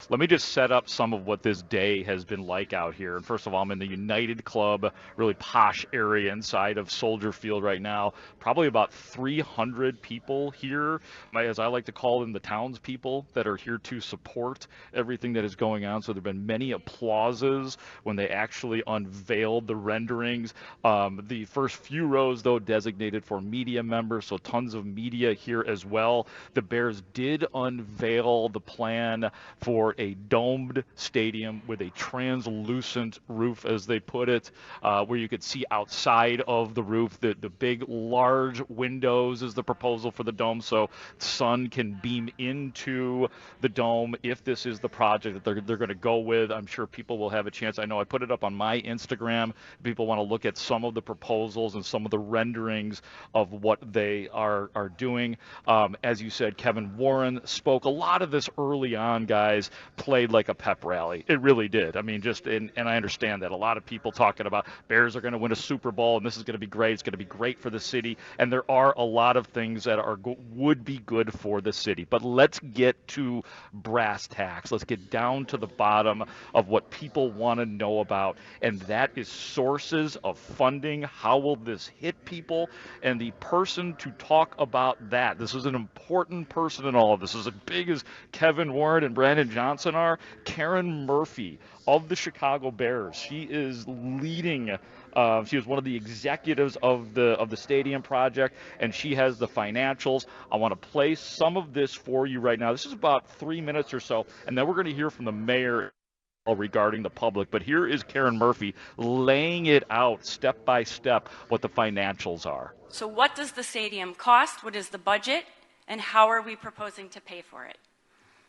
let me just set up some of what this day has been like out here. And first of all, I'm in the United Club, really posh area inside of Soldier Field right now. Probably about 300 people here, as I like to call them, the townspeople that are here to support everything that is going on. So there have been many applauses when they actually unveiled the renderings. The first few rows, though, designated for media members, so tons of media here as well. The Bears did unveil the plan for a domed stadium with a translucent roof, as they put it, where you could see outside of the roof. The big, large windows is the proposal for the dome, so sun can beam into the dome if this is the project that they're going to go with. I'm sure people will have a chance. I know I put it up on my Instagram. People want to look at some of the proposals and some of the renderings of what they are doing. As you said, Kevin Warren spoke. A lot of this early on, guys, played like a pep rally. It really did. I mean, and I understand that. A lot of people talking about Bears are going to win a Super Bowl, and this is going to be great. It's going to be great for the city. And there are a lot of things that would be good for the city. But let's get to brass tacks. Let's get down to the bottom of what people want to know about, and that is sources of funding. How will this hit people? And the person to talk about that, this is an important person in all of this, as big as Kevin Warren and Brandon Johnson are, Karen Murphy of the Chicago Bears. She is leading. She was one of the executives of the stadium project, and she has the financials. I want to play some of this for you right now. This is about 3 minutes or so, and then we're going to hear from the mayor regarding the public. But here is Karen Murphy laying it out step by step what the financials are. So what does the stadium cost? What is the budget? And how are we proposing to pay for it?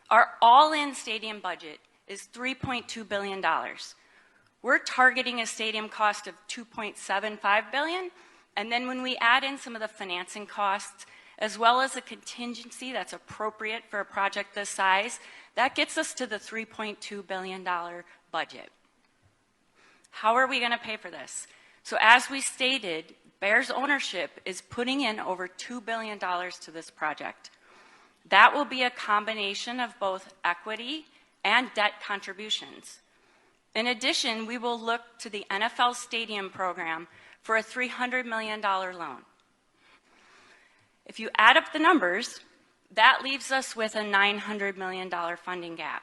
Our all-in stadium budget is $3.2 billion. We're targeting a stadium cost of $2.75 billion, and then when we add in some of the financing costs, as well as a contingency that's appropriate for a project this size, that gets us to the $3.2 billion budget. How are we going to pay for this? So as we stated, Bears ownership is putting in over $2 billion to this project. That will be a combination of both equity and debt contributions. In addition, we will look to the NFL Stadium Program for a $300 million loan. If you add up the numbers, that leaves us with a $900 million funding gap.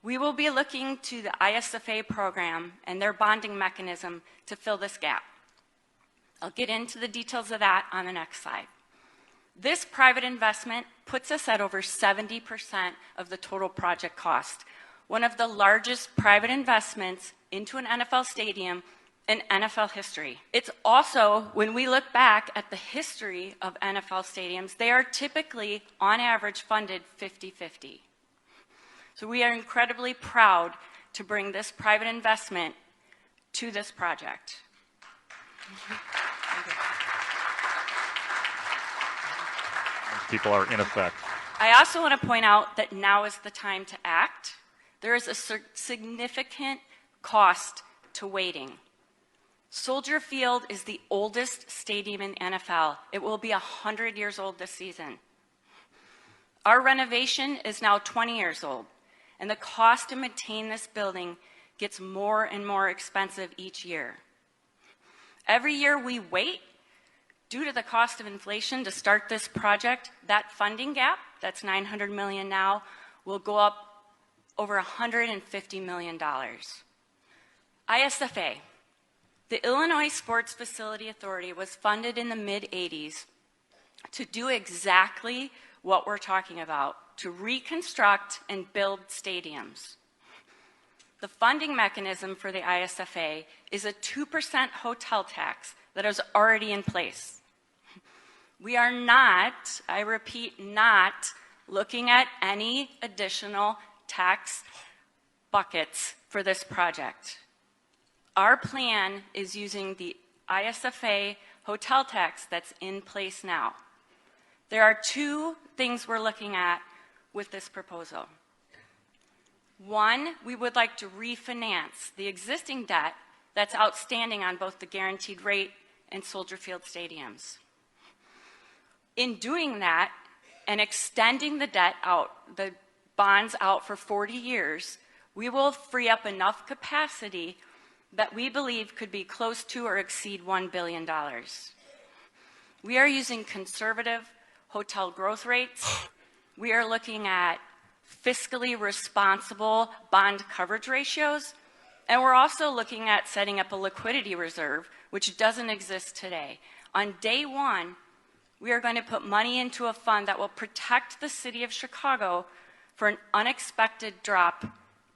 We will be looking to the ISFA program and their bonding mechanism to fill this gap. I'll get into the details of that on the next slide. This private investment puts us at over 70% of the total project cost, one of the largest private investments into an NFL stadium in NFL history. It's also, when we look back at the history of NFL stadiums, they are typically, on average, funded 50-50. So we are incredibly proud to bring this private investment to this project. People are in effect. I also want to point out that now is the time to act. There is a significant cost to waiting. Soldier Field is the oldest stadium in NFL. It will be 100 years old this season. Our renovation is now 20 years old, and the cost to maintain this building gets more and more expensive each year. Every year we wait, due to the cost of inflation to start this project, that funding gap, that's $900 million now, will go up over $150 million. ISFA, the Illinois Sports Facility Authority, was funded in the mid-'80s to do exactly what we're talking about, to reconstruct and build stadiums. The funding mechanism for the ISFA is a 2% hotel tax that is already in place. We are not, I repeat, not looking at any additional tax buckets for this project. Our plan is using the ISFA hotel tax that's in place now. There are two things we're looking at with this proposal. One, we would like to refinance the existing debt that's outstanding on both the guaranteed rate and Soldier Field stadiums. In doing that and extending the debt out, the bonds out for 40 years, we will free up enough capacity that we believe could be close to or exceed $1 billion. We are using conservative hotel growth rates. We are looking at fiscally responsible bond coverage ratios, and we're also looking at setting up a liquidity reserve, which doesn't exist today. On day one, we are going to put money into a fund that will protect the city of Chicago for an unexpected drop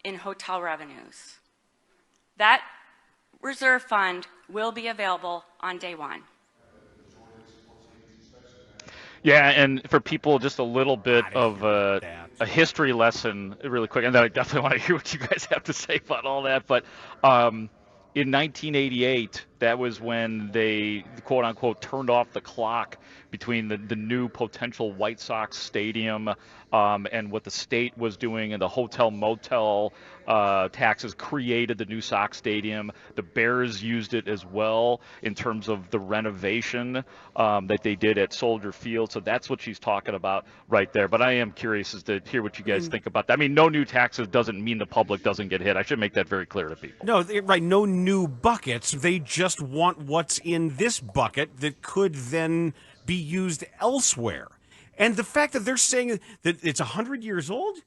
in hotel revenues. That reserve fund will be available on day one. Yeah, and for people, just a little bit of a history lesson really quick, and then I definitely want to hear what you guys have to say about all that, but in 1988, that was when they, quote unquote, turned off the clock between the new potential White Sox stadium and what the state was doing, and the hotel motel taxes created the new Sox stadium. The Bears used it as well in terms of the renovation that they did at Soldier Field. So that's what she's talking about right there. But I am curious as to hear what you guys think about that. I mean, no new taxes doesn't mean the public doesn't get hit. I should make that very clear to people. No, right, no new buckets. They just want what's in this bucket that could then be used elsewhere. And the fact that they're saying that it's 100 years old,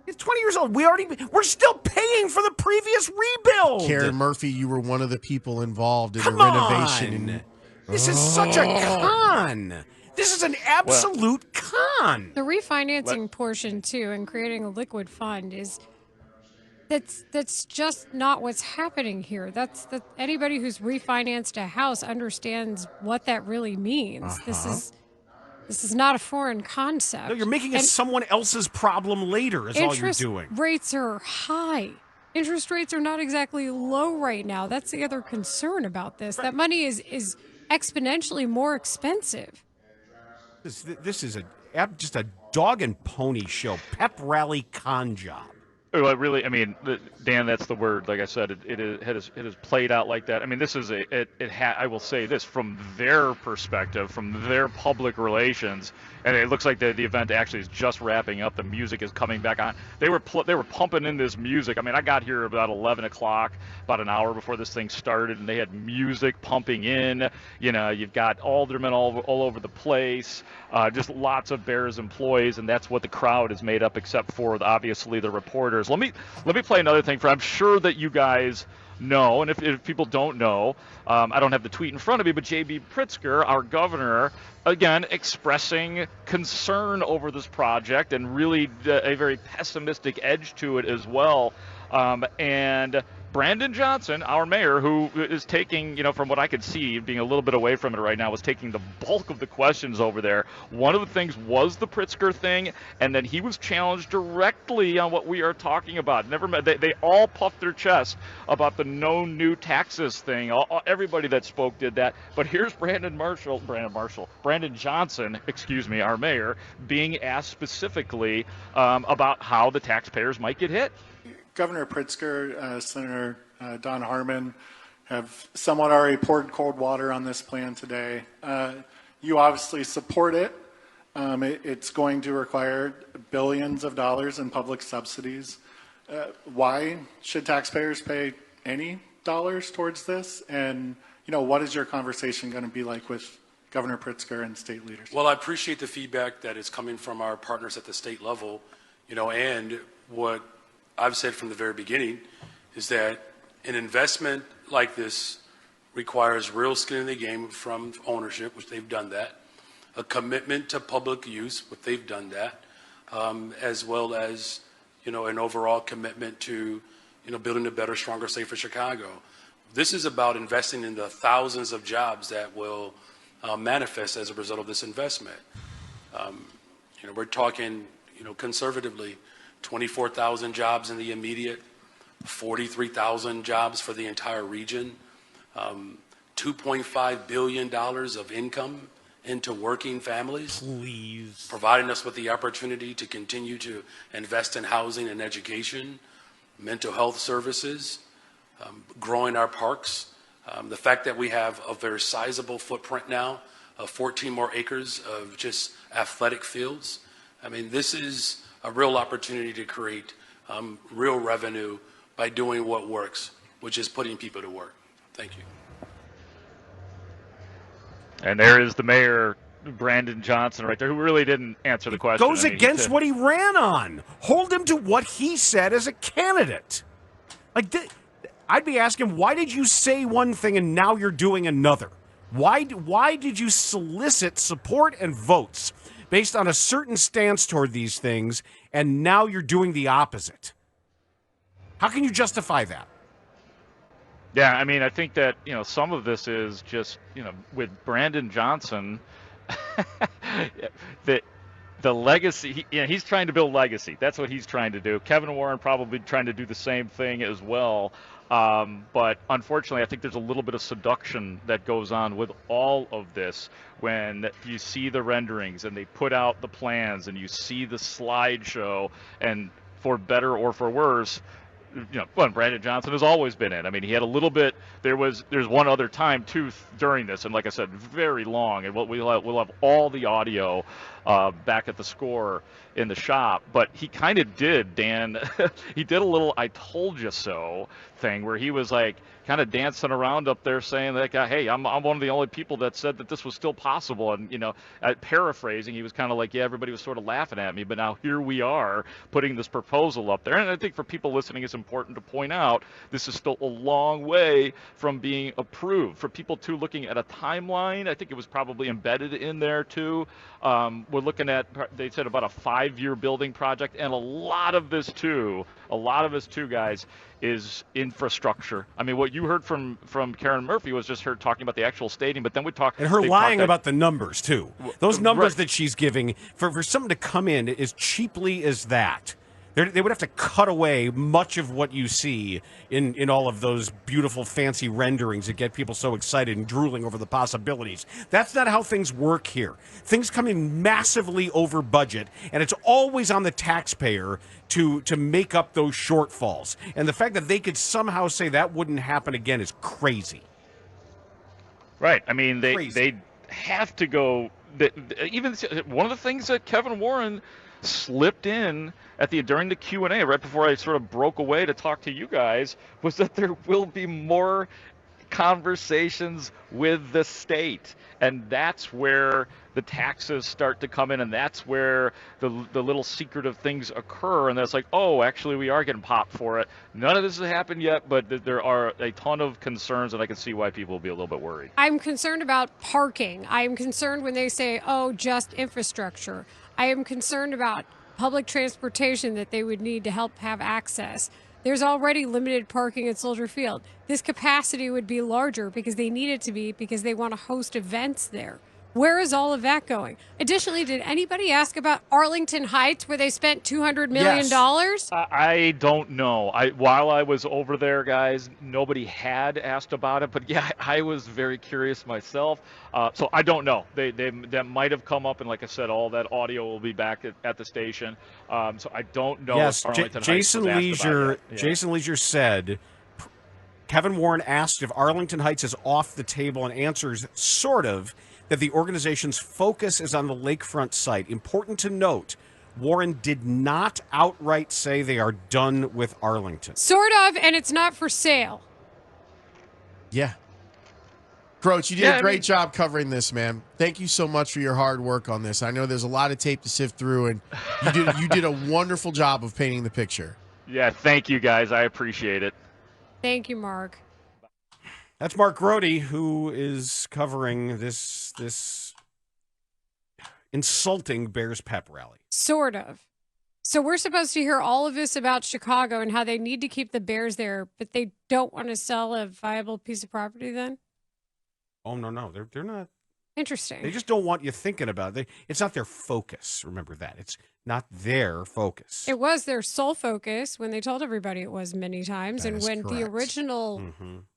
it's 20 years old. We're still paying for the previous rebuild. Karen Murphy, you were one of the people involved in the renovation. This is such a con. This is an absolute con. The refinancing portion too, and creating a liquid fund that's just not what's happening here. Anybody who's refinanced a house understands what that really means. This is not a foreign concept. No, you're making it someone else's problem later is all you're doing. Interest rates are high. Interest rates are not exactly low right now. That's the other concern about this. That money is exponentially more expensive. This is just a dog and pony show, pep rally con job. Well, really, I mean, Dan, that's the word. Like I said, it has played out like that. I mean, this is I will say this from their perspective, from their public relations, and it looks like the event actually is just wrapping up. The music is coming back on. They were pumping in this music. I mean, I got here about 11 o'clock, about an hour before this thing started, and they had music pumping in. You know, you've got aldermen all over the place, just lots of Bears employees, and that's what the crowd is made up, except for obviously the reporters. Let me play another thing I'm sure that you guys know, and if people don't know, I don't have the tweet in front of me, but J.B. Pritzker, our governor, again expressing concern over this project and really a very pessimistic edge to it as well. And Brandon Johnson, our mayor, who is taking, from what I could see, being a little bit away from it right now, was taking the bulk of the questions over there. One of the things was the Pritzker thing, and then he was challenged directly on what we are talking about. They all puffed their chest about the no new taxes thing. Everybody that spoke did that. But here's Brandon Johnson, our mayor, being asked specifically about how the taxpayers might get hit. Governor Pritzker, Senator Don Harmon have somewhat already poured cold water on this plan today. You obviously support it. It's going to require billions of dollars in public subsidies. Why should taxpayers pay any dollars towards this? And, what is your conversation going to be like with Governor Pritzker and state leaders? Well, I appreciate the feedback that is coming from our partners at the state level, and what I've said from the very beginning is that an investment like this requires real skin in the game from ownership, which they've done that, a commitment to public use, which they've done that, as well as, an overall commitment to, building a better, stronger, safer Chicago. This is about investing in the thousands of jobs that will manifest as a result of this investment. We're talking, conservatively, 24,000 jobs in the immediate, 43,000 jobs for the entire region, $2.5 billion of income into working families. Please. Providing us with the opportunity to continue to invest in housing and education, mental health services, growing our parks. The fact that we have a very sizable footprint now of 14 more acres of just athletic fields. I mean, this is a real opportunity to create real revenue by doing what works, which is putting people to work. Thank you. And there is the mayor, Brandon Johnson, right there, who really didn't answer the question. Goes against what he ran on. Hold him to what he said as a candidate. Like, I'd be asking, why did you say one thing and now you're doing another? Why did you solicit support and votes based on a certain stance toward these things, and now you're doing the opposite? How can you justify that? Yeah, I mean, I think that, some of this is just, with Brandon Johnson, the legacy, he's trying to build legacy. That's what he's trying to do. Kevin Warren probably trying to do the same thing as well. But unfortunately, I think there's a little bit of seduction that goes on with all of this when you see the renderings and they put out the plans and you see the slideshow, and for better or for worse, Brandon Johnson has always been in. I mean, he had a little bit. There's one other time too during this, and like I said, very long. And we'll have all the audio back at the score in the shop. But he kind of did, Dan. He did a little "I told you so" thing where he was like kind of dancing around up there saying like, "Hey, I'm one of the only people that said that this was still possible." And paraphrasing, he was kind of like, "Yeah, everybody was sort of laughing at me, but now here we are putting this proposal up there." And I think for people listening, it's important to point out this is still a long way from being approved. For people too looking at a timeline, I think it was probably embedded in there too. We're looking at, they said, about a 5-year building project, and a lot of this too, guys, is infrastructure. I mean, what you heard from Karen Murphy was just her talking about the actual stadium, but then we talked... And her lying about the numbers, too. Those numbers right. that she's giving, for someone to come in as cheaply as that, they would have to cut away much of what you see in all of those beautiful, fancy renderings that get people so excited and drooling over the possibilities. That's not how things work here. Things come in massively over budget, and it's always on the taxpayer to make up those shortfalls. And the fact that they could somehow say that wouldn't happen again is crazy. Right. I mean, they have to go... Even one of the things that Kevin Warren slipped in during the Q&A right before I sort of broke away to talk to you guys was that there will be more conversations with the state, and that's where the taxes start to come in, and that's where the little secretive things occur, and that's like, oh, actually we are getting popped for it. None of this has happened yet, but there are a ton of concerns, and I can see why people will be a little bit worried. I'm concerned about parking. I am concerned when they say, oh, just infrastructure. I am concerned about public transportation that they would need to help have access. There's already limited parking at Soldier Field. This capacity would be larger because they need it to be, because they want to host events there. Where is all of that going? Additionally, did anybody ask about Arlington Heights, where they spent $200 million? Yes. I don't know. While I was over there, guys, nobody had asked about it. But, yeah, I was very curious myself. So I don't know. That might have come up. And like I said, all that audio will be back at the station. So I don't know. Yes, if Arlington Jason Heights was asked about Leisure. it. Yeah. Jason Leisure said Kevin Warren asked if Arlington Heights is off the table, and answers sort of that the organization's focus is on the lakefront site. Important to note, Warren did not outright say they are done with Arlington. Sort of, and it's not for sale. Yeah. Grote, you did a great job covering this, man. Thank you so much for your hard work on this. I know there's a lot of tape to sift through, and you did a wonderful job of painting the picture. Yeah, thank you, guys. I appreciate it. Thank you, Mark. That's Mark Grote, who is covering this insulting Bears pep rally. Sort of. So we're supposed to hear all of this about Chicago and how they need to keep the Bears there, but they don't want to sell a viable piece of property then? Oh, no. They're not. Interesting. They just don't want you thinking about it. It's not their focus. Remember that. It's not their focus. It was their sole focus when they told everybody it was many times. That and is when correct.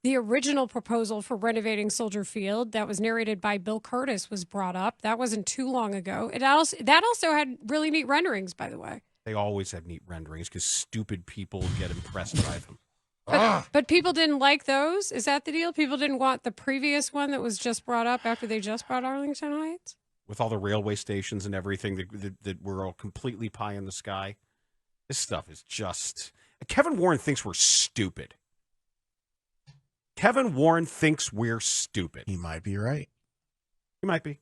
the original proposal for renovating Soldier Field that was narrated by Bill Curtis was brought up, that wasn't too long ago. That also had really neat renderings, by the way. They always have neat renderings because stupid people get impressed by them. But people didn't like those? Is that the deal? People didn't want the previous one that was just brought up after they just brought Arlington Heights? with all the railway stations and everything that we're all completely pie in the sky. This stuff is just... Kevin Warren thinks we're stupid. Kevin Warren thinks we're stupid. He might be right. He might be.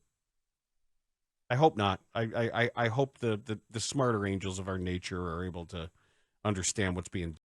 I hope not. I hope the smarter angels of our nature are able to understand what's being